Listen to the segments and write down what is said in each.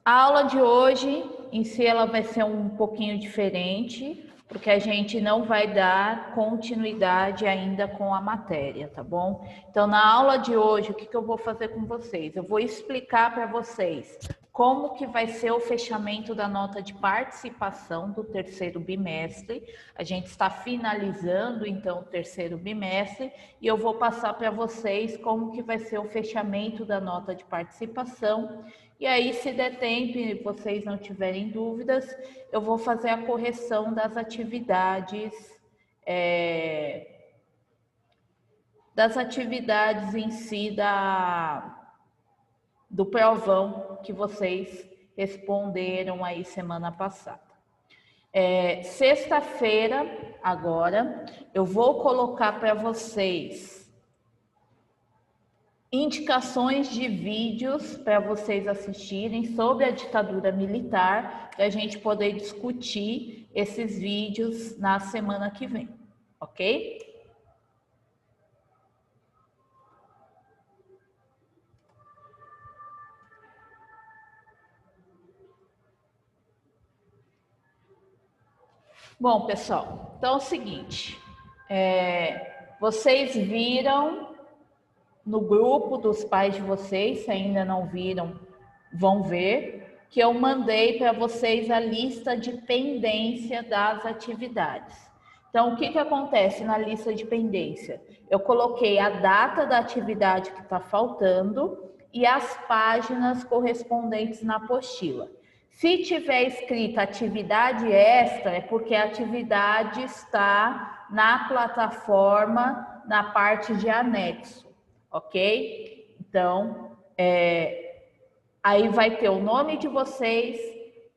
A aula de hoje, em si, ela vai ser um pouquinho diferente, porque a gente não vai dar continuidade ainda com a matéria, tá bom? Então, na aula de hoje, o que eu vou fazer com vocês? Eu vou explicar para vocês como que vai ser o fechamento da nota de participação do terceiro bimestre. A gente está finalizando, então, o terceiro bimestre, e eu vou passar para vocês como que vai ser o fechamento da nota de participação. E aí, se der tempo e vocês não tiverem dúvidas, eu vou fazer a correção das atividades, em si do provão que vocês responderam aí semana passada. Sexta-feira, agora, eu vou colocar para vocês indicações de vídeos para vocês assistirem sobre a ditadura militar, para a gente poder discutir esses vídeos na semana que vem, ok? Bom, pessoal, então é o seguinte, vocês viram no grupo dos pais de vocês, se ainda não viram, vão ver, que eu mandei para vocês a lista de pendência das atividades. Então, o que acontece na lista de pendência? Eu coloquei a data da atividade que está faltando e as páginas correspondentes na apostila. Se tiver escrita atividade extra, é porque a atividade está na plataforma, na parte de anexo, ok? Então, aí vai ter o nome de vocês,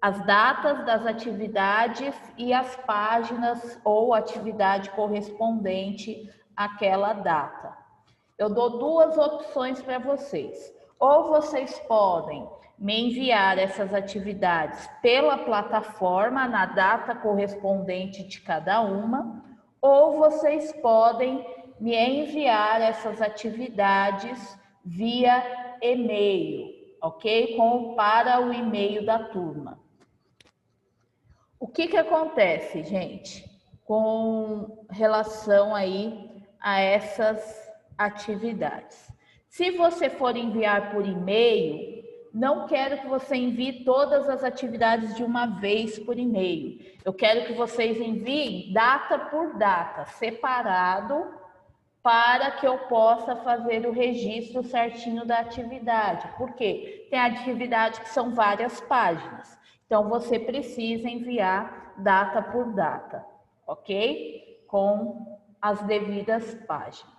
as datas das atividades e as páginas ou atividade correspondente àquela data. Eu dou duas opções para vocês. Ou vocês podem me enviar essas atividades pela plataforma, na data correspondente de cada uma, ou vocês podem me enviar essas atividades via e-mail, ok? Para o e-mail da turma. O que acontece, gente, com relação aí a essas atividades? Se você for enviar por e-mail, não quero que você envie todas as atividades de uma vez por e-mail. Eu quero que vocês enviem data por data, separado, para que eu possa fazer o registro certinho da atividade. Por quê? Tem atividade que são várias páginas. Então, você precisa enviar data por data, ok? Com as devidas páginas.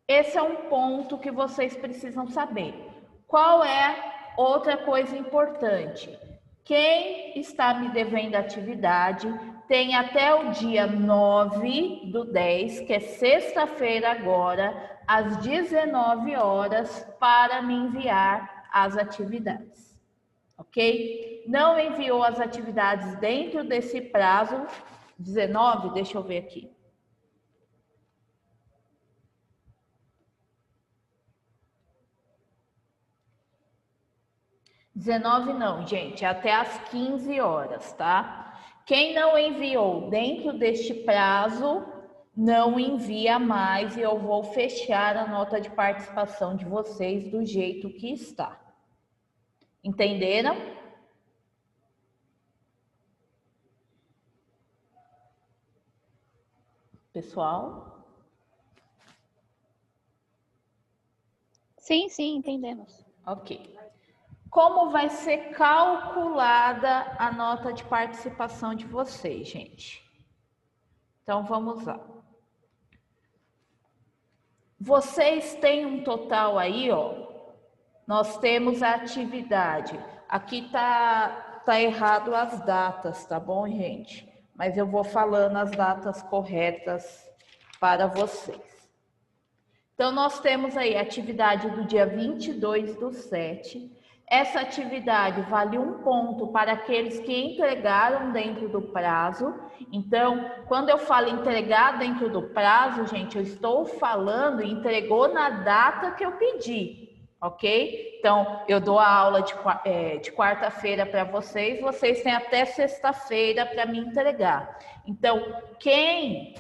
Esse é um ponto que vocês precisam saber. Qual é outra coisa importante? Quem está me devendo atividade tem até o dia 9/10, que é sexta-feira agora, às 19 horas, para me enviar as atividades, ok? Não enviou as atividades dentro desse prazo, 19, deixa eu ver aqui. 19 não, gente, até às 15 horas, tá? Quem não enviou dentro deste prazo, não envia mais e eu vou fechar a nota de participação de vocês do jeito que está. Entenderam? Pessoal? Sim, entendemos. Ok. Como vai ser calculada a nota de participação de vocês, gente? Então, vamos lá. Vocês têm um total aí, ó. Nós temos a atividade. Aqui tá errado as datas, tá bom, gente? Mas eu vou falando as datas corretas para vocês. Então, nós temos aí a atividade do dia 22/7. Essa atividade vale 1 ponto para aqueles que entregaram dentro do prazo. Então, quando eu falo entregar dentro do prazo, gente, eu estou falando entregou na data que eu pedi, ok? Então, eu dou a aula de quarta-feira para vocês, vocês têm até sexta-feira para me entregar. Então, quem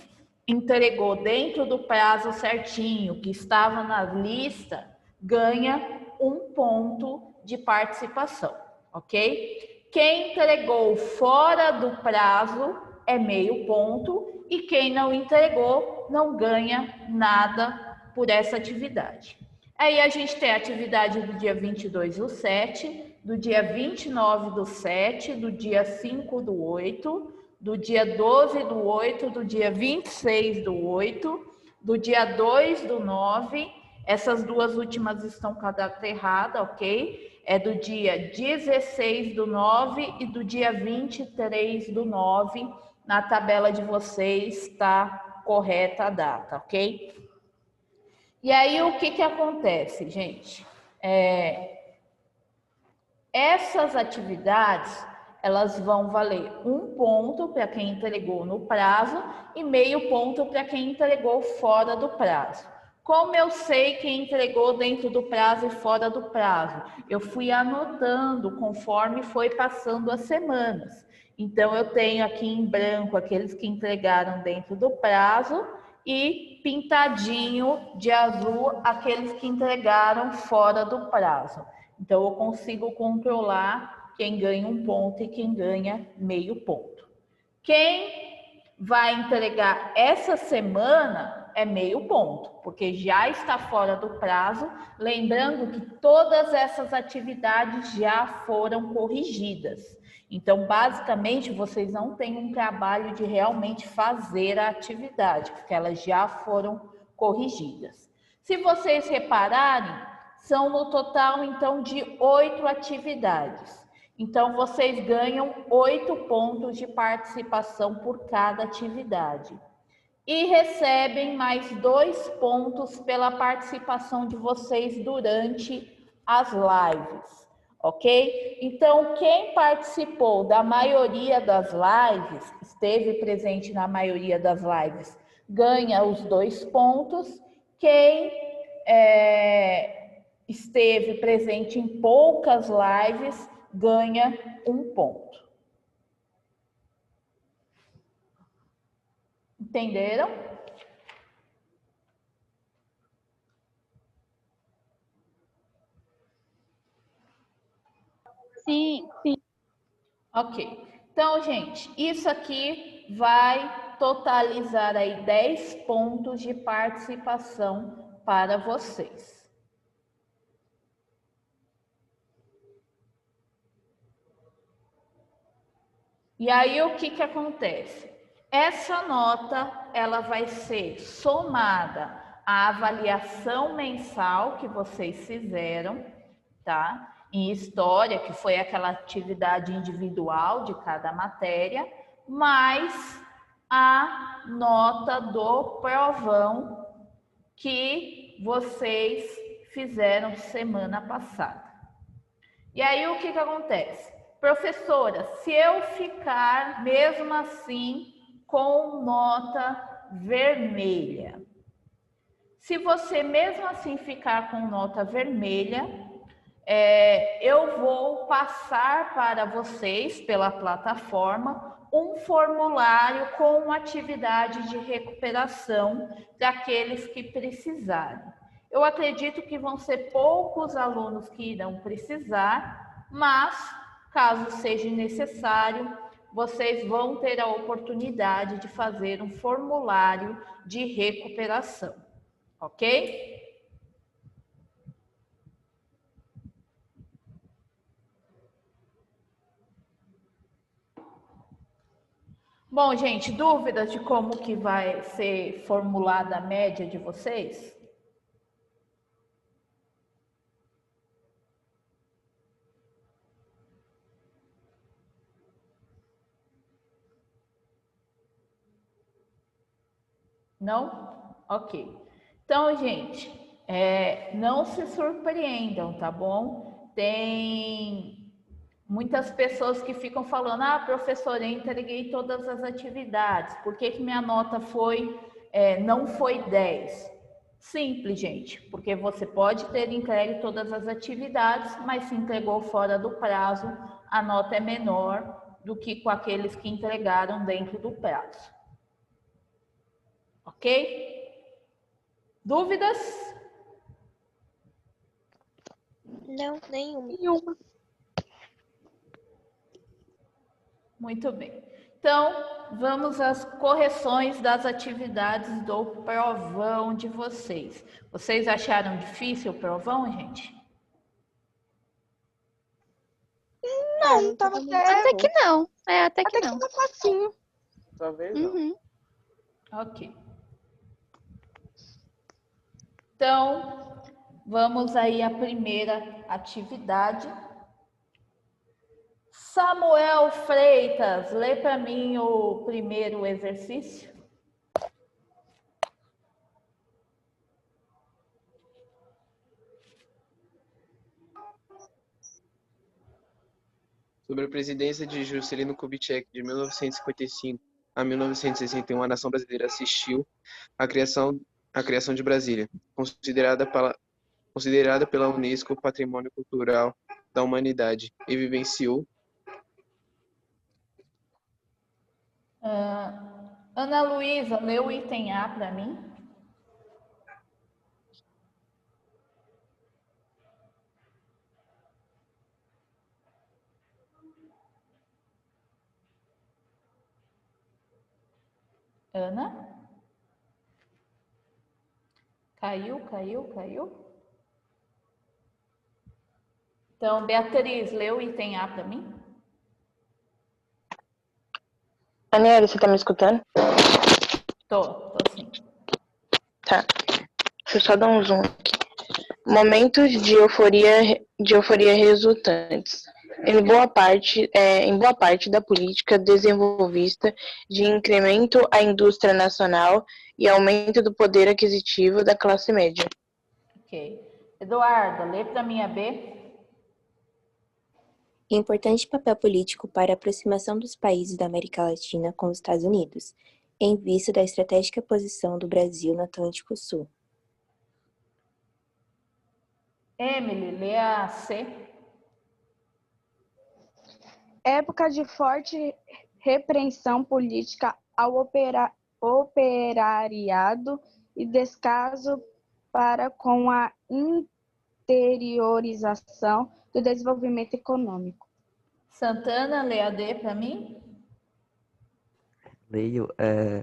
entregou dentro do prazo certinho, que estava na lista, ganha 1 ponto de participação, ok? Quem entregou fora do prazo é meio ponto e quem não entregou não ganha nada por essa atividade. Aí a gente tem a atividade do dia 22/7, do dia 29/7, do dia 5/8, do dia 12/8, do dia 26/8, do dia 2/9. Essas duas últimas estão cadastro errada, ok? É do dia 16/9 e do dia 23/9. Na tabela de vocês está correta a data, ok? E aí, o que acontece, gente? Essas atividades, elas vão valer 1 ponto para quem entregou no prazo e meio ponto para quem entregou fora do prazo. Como eu sei quem entregou dentro do prazo e fora do prazo? Eu fui anotando conforme foi passando as semanas. Então, eu tenho aqui em branco aqueles que entregaram dentro do prazo e pintadinho de azul aqueles que entregaram fora do prazo. Então, eu consigo controlar quem ganha 1 ponto e quem ganha meio ponto. Quem vai entregar essa semana é meio ponto, porque já está fora do prazo. Lembrando que todas essas atividades já foram corrigidas. Então, basicamente, vocês não têm um trabalho de realmente fazer a atividade, porque elas já foram corrigidas. Se vocês repararem, são no total, então, de 8 atividades. Então, vocês ganham 8 pontos de participação por cada atividade. E recebem mais 2 pontos pela participação de vocês durante as lives, ok? Então, quem participou da maioria das lives, esteve presente na maioria das lives, ganha os 2 pontos. Quem esteve presente em poucas lives ganha 1 ponto. Entenderam? Sim, sim. Ok. Então, gente, isso aqui vai totalizar aí 10 pontos de participação para vocês. E aí, o que acontece? Essa nota, ela vai ser somada à avaliação mensal que vocês fizeram, tá? Em história, que foi aquela atividade individual de cada matéria, mais a nota do provão que vocês fizeram semana passada. E aí, o que acontece? Professora, se eu ficar mesmo assim com nota vermelha, se você mesmo assim ficar com nota vermelha, eu vou passar para vocês pela plataforma um formulário com atividade de recuperação daqueles que precisarem. Eu acredito que vão ser poucos alunos que irão precisar, mas caso seja necessário, vocês vão ter a oportunidade de fazer um formulário de recuperação, ok? Bom, gente, dúvidas de como que vai ser formulada a média de vocês? Não? Ok. Então, gente, não se surpreendam, tá bom? Tem muitas pessoas que ficam falando, professora, eu entreguei todas as atividades, por que minha nota não foi 10? Simples, gente, porque você pode ter entregue todas as atividades, mas se entregou fora do prazo, a nota é menor do que com aqueles que entregaram dentro do prazo. Ok? Dúvidas? Não, nenhuma. Nenhuma. Muito bem. Então, vamos às correções das atividades do provão de vocês. Vocês acharam difícil o provão, gente? Não, tava Até que não. Até que Até que não. tava facinho. Talvez não. Uhum. Ok. Então, vamos aí à primeira atividade. Samuel Freitas, lê para mim o primeiro exercício. Sobre a presidência de Juscelino Kubitschek de 1955 a 1961, a nação brasileira assistiu à criação de Brasília, considerada pela Unesco Patrimônio Cultural da Humanidade, e vivenciou. Ana Luísa, lê o item A para mim. Ana? Caiu. Então, Beatriz, lê o item A para mim. Aniele, você tá me escutando? Tô sim. Tá. Deixa eu só dar um zoom aqui. Momentos de euforia resultantes. Em boa parte da política desenvolvista de incremento à indústria nacional e aumento do poder aquisitivo da classe média. Ok. Eduardo, lê para mim a B. Importante papel político para a aproximação dos países da América Latina com os Estados Unidos, em vista da estratégica posição do Brasil no Atlântico Sul. Emily, lê a C. Época de forte repreensão política ao operariado e descaso para com a interiorização do desenvolvimento econômico. Santana, lê a D para mim. Leio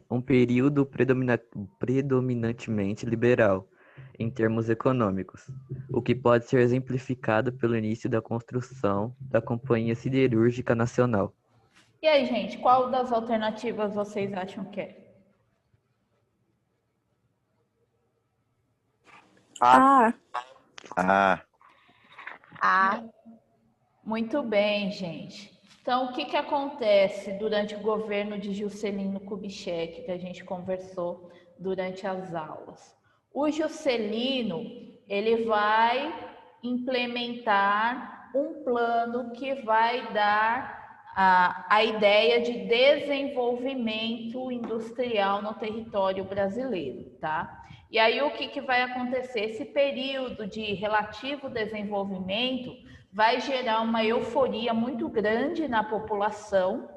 um período predominantemente liberal em termos econômicos, o que pode ser exemplificado pelo início da construção da Companhia Siderúrgica Nacional. E aí, gente, qual das alternativas vocês acham que é? Ah, Muito bem, gente. Então, o que acontece durante o governo de Juscelino Kubitschek, que a gente conversou durante as aulas? O Juscelino, ele vai implementar um plano que vai dar a ideia de desenvolvimento industrial no território brasileiro, tá? E aí, o que vai acontecer? Esse período de relativo desenvolvimento vai gerar uma euforia muito grande na população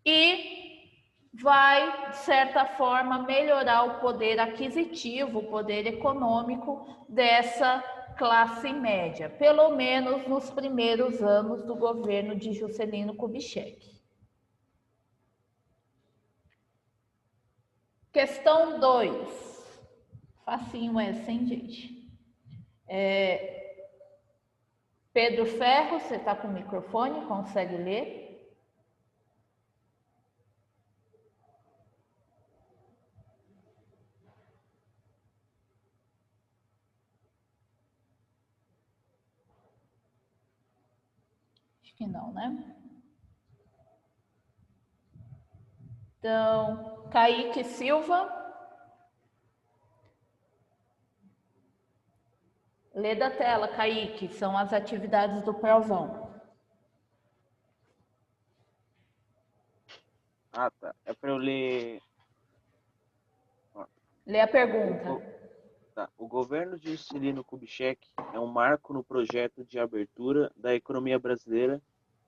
e vai, de certa forma, melhorar o poder aquisitivo, o poder econômico dessa classe média, pelo menos nos primeiros anos do governo de Juscelino Kubitschek. Questão 2. Facinho essa, hein, gente? Pedro Ferro, você está com o microfone? Consegue ler? Acho que não, né? Então, Kaique Silva. Lê da tela, Kaique, são as atividades do provão. Ah, tá. É para eu ler. Lê a pergunta. Tá. O governo de Juscelino Kubitschek é um marco no projeto de abertura da economia brasileira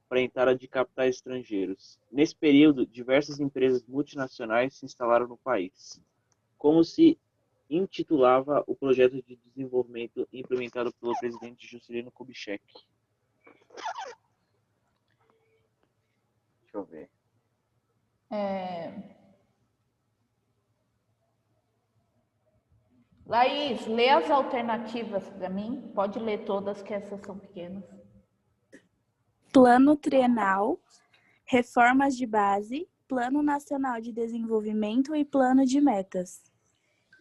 para a entrada de capitais estrangeiros. Nesse período, diversas empresas multinacionais se instalaram no país. Como se intitulava o projeto de desenvolvimento implementado pelo presidente Juscelino Kubitschek? Deixa eu ver. Laís, lê as alternativas para mim. Pode ler todas, que essas são pequenas. Plano Trienal, Reformas de Base, Plano Nacional de Desenvolvimento e Plano de Metas.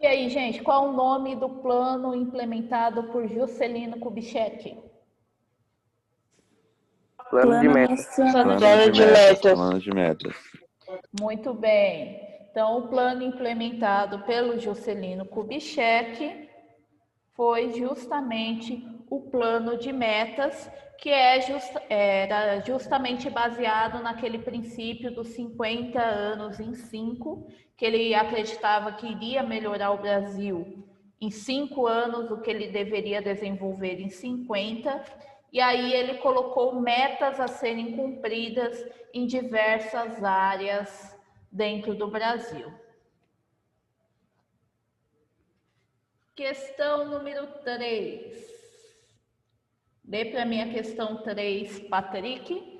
E aí, gente, qual o nome do plano implementado por Juscelino Kubitschek? Plano de metas. Plano de metas. Muito bem. Então, o plano implementado pelo Juscelino Kubitschek foi justamente o plano de metas, que era justamente baseado naquele princípio dos 50 anos em 5, que ele acreditava que iria melhorar o Brasil em 5 anos, o que ele deveria desenvolver em 50, e aí ele colocou metas a serem cumpridas em diversas áreas dentro do Brasil. Questão número 3. Lê para mim a questão 3, Patrick.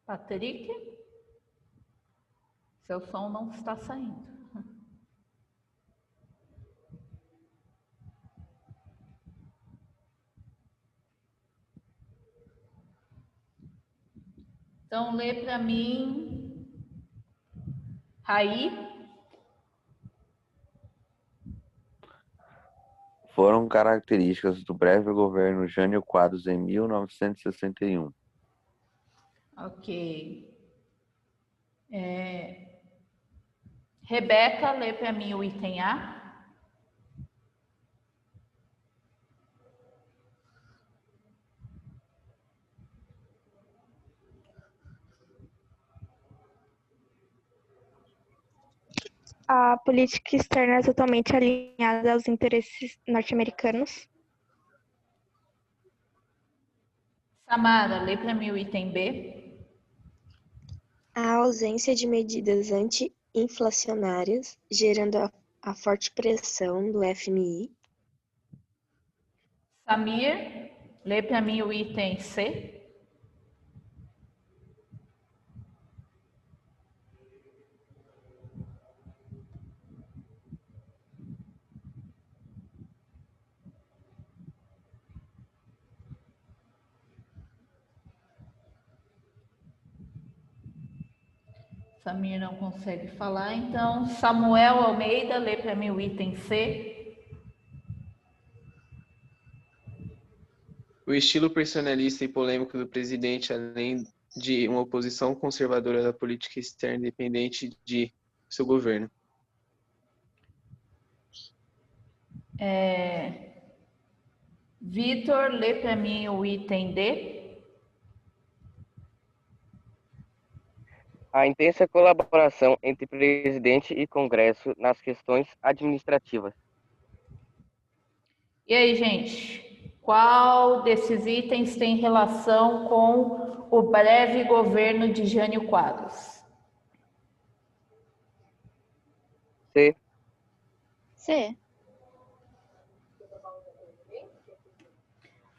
Patrick? Seu som não está saindo. Então, lê para mim, Raí. Foram características do breve governo Jânio Quadros em 1961. Ok. Rebeca, lê para mim o item A. A política externa é totalmente alinhada aos interesses norte-americanos. Samara, lê para mim o item B. A ausência de medidas anti-inflacionárias, gerando a forte pressão do FMI. Samir, lê para mim o item C. Samir não consegue falar, então Samuel Almeida, lê para mim o item C. O estilo personalista e polêmico do presidente, além de uma oposição conservadora da política externa independente de seu governo. Vitor, lê para mim o item D. A intensa colaboração entre presidente e Congresso nas questões administrativas. E aí, gente, qual desses itens tem relação com o breve governo de Jânio Quadros? C. C.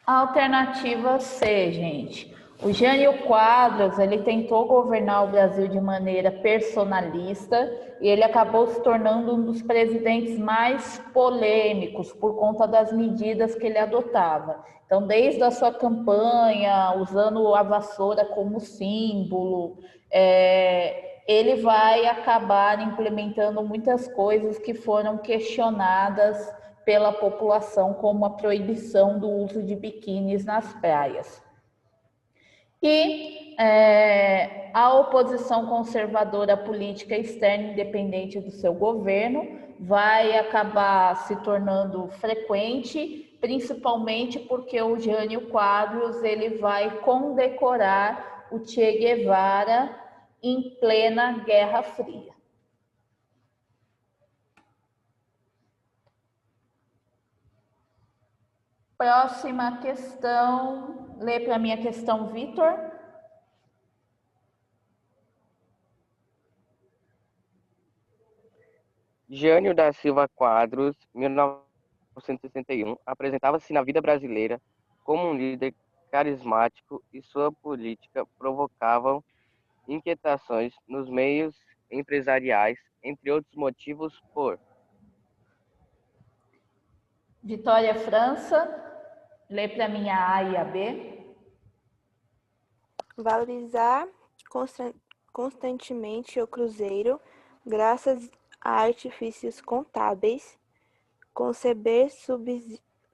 Alternativa C, gente. O Jânio Quadros, ele tentou governar o Brasil de maneira personalista e ele acabou se tornando um dos presidentes mais polêmicos por conta das medidas que ele adotava. Então, desde a sua campanha, usando a vassoura como símbolo, ele vai acabar implementando muitas coisas que foram questionadas pela população, como a proibição do uso de biquínis nas praias. E a oposição conservadora política externa independente do seu governo vai acabar se tornando frequente, principalmente porque o Jânio Quadros ele vai condecorar o Che Guevara em plena Guerra Fria. Próxima questão, lê para mim a questão, Vitor. Jânio da Silva Quadros, 1961, apresentava-se na vida brasileira como um líder carismático e sua política provocavam inquietações nos meios empresariais, entre outros motivos por Vitória França, lê para mim a A e a B. Valorizar constantemente o cruzeiro, graças a artifícios contábeis, conceber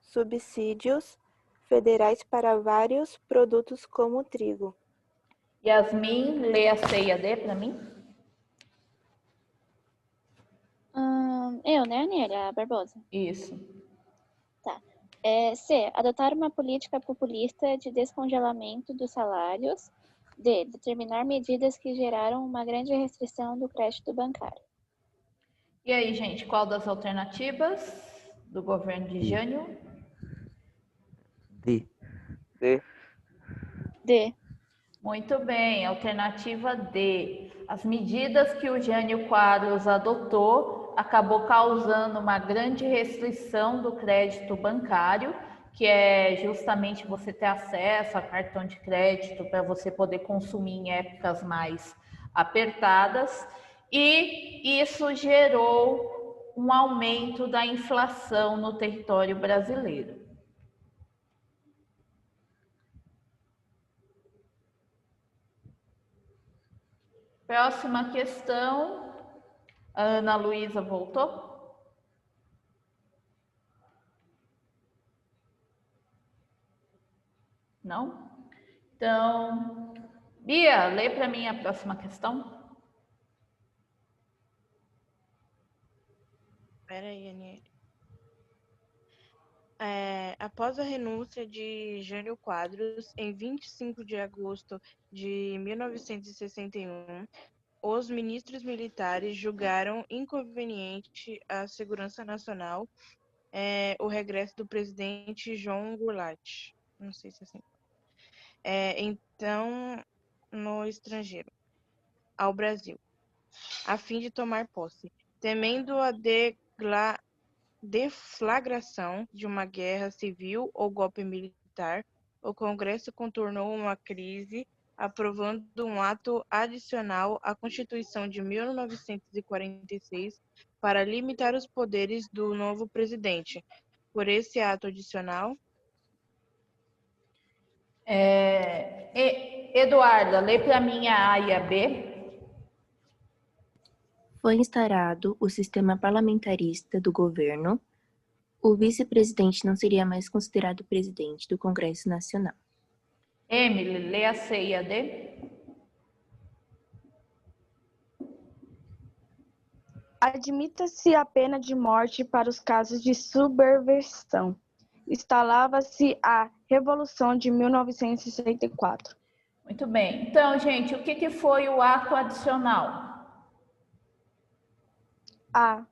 subsídios federais para vários produtos como trigo. Yasmin, lê a C e a D para mim. Eu, né, Anélia Barbosa? Isso. Tá. C. Adotar uma política populista de descongelamento dos salários. D. Determinar medidas que geraram uma grande restrição do crédito bancário. E aí, gente, qual das alternativas do governo de Jânio? D. D. Muito bem, alternativa D. As medidas que o Jânio Quadros adotou acabou causando uma grande restrição do crédito bancário, que é justamente você ter acesso a cartão de crédito para você poder consumir em épocas mais apertadas, e isso gerou um aumento da inflação no território brasileiro. Próxima questão. A Ana Luísa voltou? Não? Então, Bia, lê para mim a próxima questão. Espera aí, Aniele. Após a renúncia de Jânio Quadros, em 25 de agosto de 1961, os ministros militares julgaram inconveniente à segurança nacional o regresso do presidente João Goulart, não sei se é assim, então no estrangeiro, ao Brasil, a fim de tomar posse. Temendo a deflagração de uma guerra civil ou golpe militar, o Congresso contornou uma crise, aprovando um ato adicional à Constituição de 1946 para limitar os poderes do novo presidente. Por esse ato adicional, Eduarda, lê para mim a A e a B. Foi instaurado o sistema parlamentarista do governo. O vice-presidente não seria mais considerado presidente do Congresso Nacional. Emily, lê a C e a D. Admita-se a pena de morte para os casos de subversão. Instalava-se a Revolução de 1964. Muito bem. Então, gente, o que foi o ato adicional? A.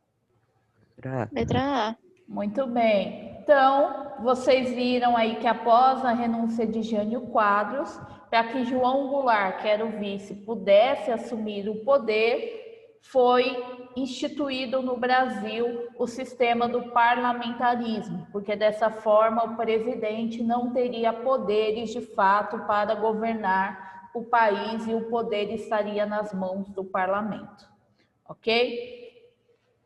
Letra A. Muito bem. Então, vocês viram aí que após a renúncia de Jânio Quadros, para que João Goulart, que era o vice, pudesse assumir o poder, foi instituído no Brasil o sistema do parlamentarismo, porque dessa forma o presidente não teria poderes de fato para governar o país e o poder estaria nas mãos do parlamento. Ok?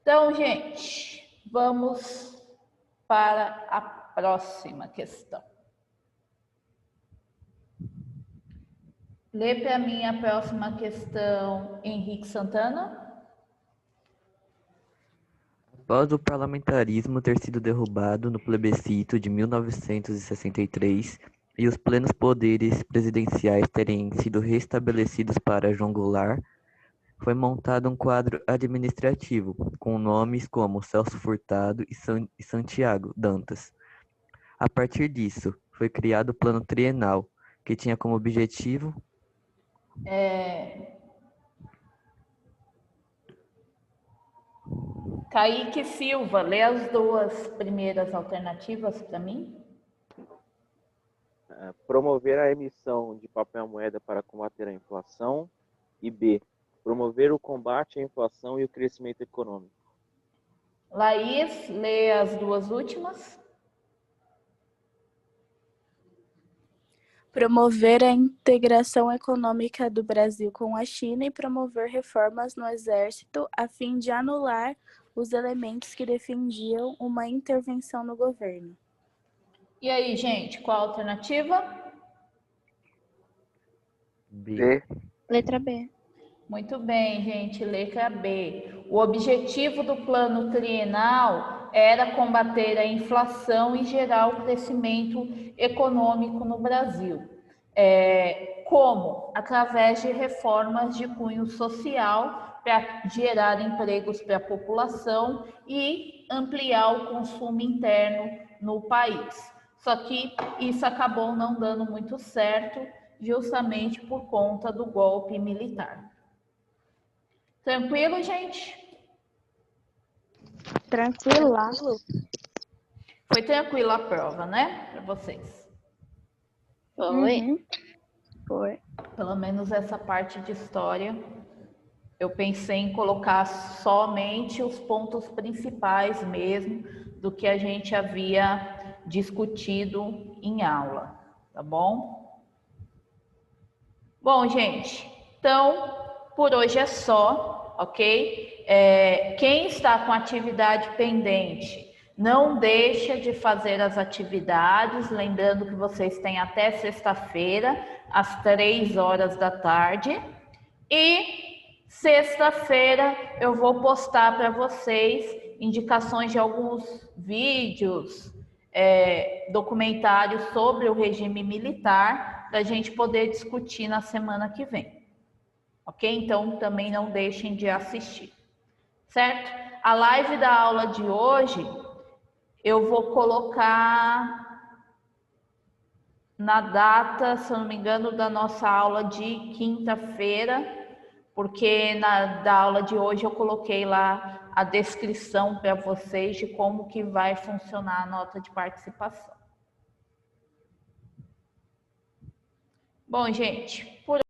Então, gente, vamos para a próxima questão. Lê para mim a próxima questão, Henrique Santana. Após o parlamentarismo ter sido derrubado no plebiscito de 1963 e os plenos poderes presidenciais terem sido restabelecidos para João Goulart, foi montado um quadro administrativo, com nomes como Celso Furtado e Santiago Dantas. A partir disso, foi criado o Plano Trienal, que tinha como objetivo Kaique Silva, lê as duas primeiras alternativas para mim. Promover a emissão de papel moeda para combater a inflação. E B, promover o combate à inflação e o crescimento econômico. Laís, lê as duas últimas. Promover a integração econômica do Brasil com a China e promover reformas no Exército a fim de anular os elementos que defendiam uma intervenção no governo. E aí, gente, qual a alternativa? B. Letra B. Muito bem, gente, letra B. O objetivo do plano trienal era combater a inflação e gerar o crescimento econômico no Brasil. Como? Através de reformas de cunho social para gerar empregos para a população e ampliar o consumo interno no país. Só que isso acabou não dando muito certo, justamente por conta do golpe militar. Tranquilo, gente? Tranquila. Foi tranquila a prova, né? Para vocês. Foi. Foi. Pelo menos essa parte de história, eu pensei em colocar somente os pontos principais mesmo do que a gente havia discutido em aula, tá bom? Bom, gente, então, por hoje é só, ok? Quem está com atividade pendente, não deixa de fazer as atividades, lembrando que vocês têm até sexta-feira, às 3 horas da tarde. E sexta-feira eu vou postar para vocês indicações de alguns vídeos, documentários sobre o regime militar, para a gente poder discutir na semana que vem. Ok? Então, também não deixem de assistir. Certo? A live da aula de hoje, eu vou colocar na data, se eu não me engano, da nossa aula de quinta-feira, porque da aula de hoje eu coloquei lá a descrição para vocês de como que vai funcionar a nota de participação. Bom, gente, por